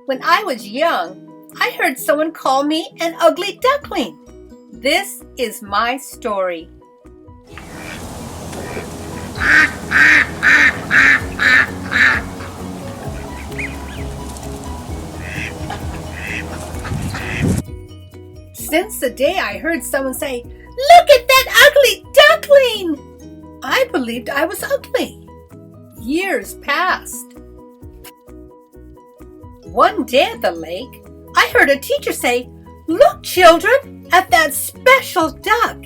When I was young, I heard someone call me an ugly duckling. This is my story. Since the day I heard someone say, "Look at that ugly duckling!" I believed I was ugly. Years passed. One day at the lake, I heard a teacher say, "Look, children, at that special duck.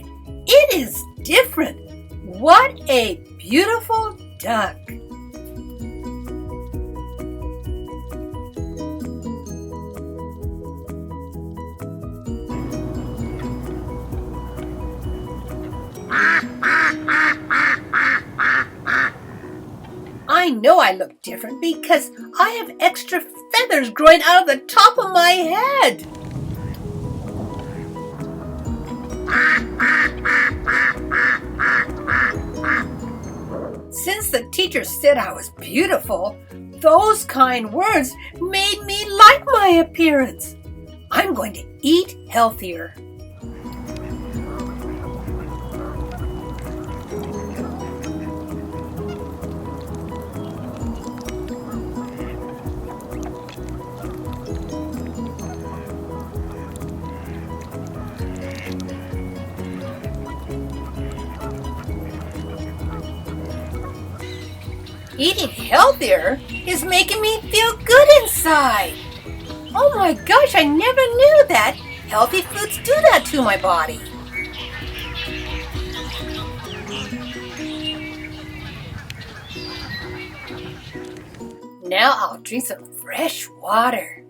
It is different. What a beautiful duck." I know I look different because I have extra feathers growing out of the top of my head. Since the teacher said I was beautiful, those kind words made me like my appearance. I'm going to eat healthier. Eating healthier is making me feel good inside. Oh my gosh, I never knew that. Healthy foods do that to my body. Now I'll drink some fresh water.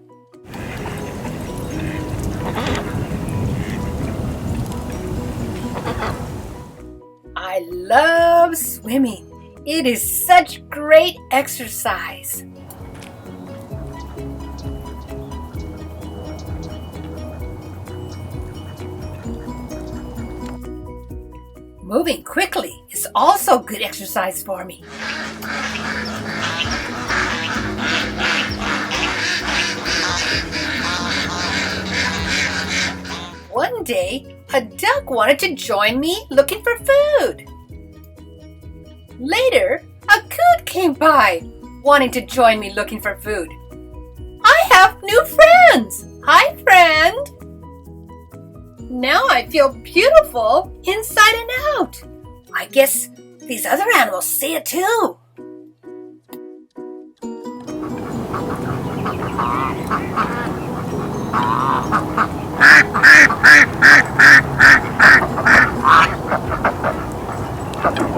I love swimming. It is such great exercise. Moving quickly is also good exercise for me. One day, a duck wanted to join me looking for food. Later, a coot came by, wanting to join me looking for food. I have new friends! Hi, friend! Now I feel beautiful inside and out. I guess these other animals see it too.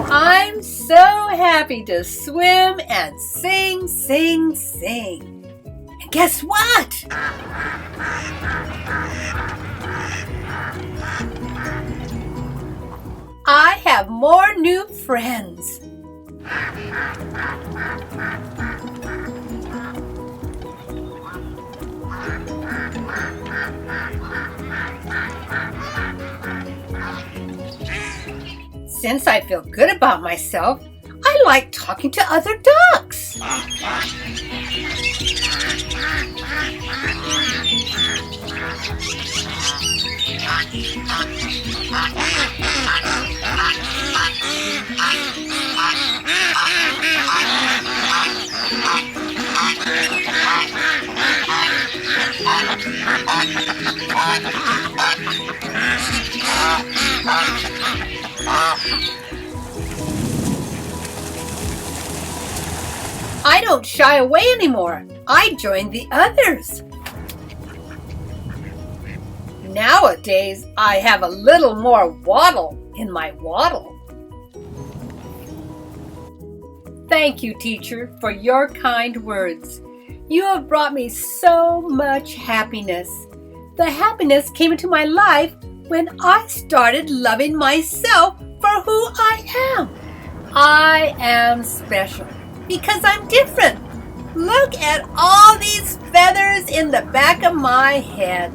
I'm so happy to swim and sing, sing, sing. And guess what? I have more new friends. Since I feel good about myself, I like talking to other ducks. I don't shy away anymore. I join the others. Nowadays, I have a little more waddle in my waddle. Thank you, teacher, for your kind words. You have brought me so much happiness. The happiness came into my life when I started loving myself for who I am. I am special because I'm different. Look at all these feathers in the back of my head.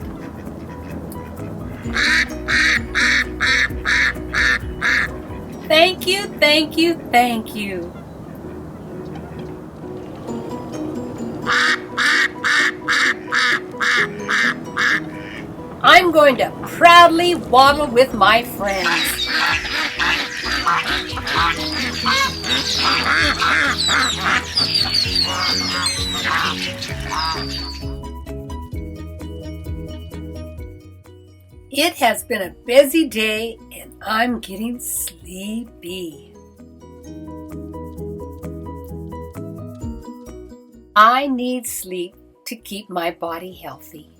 Thank you, thank you, thank you. I'm going to proudly waddle with my friends. It has been a busy day and I'm getting sleepy. I need sleep to keep my body healthy.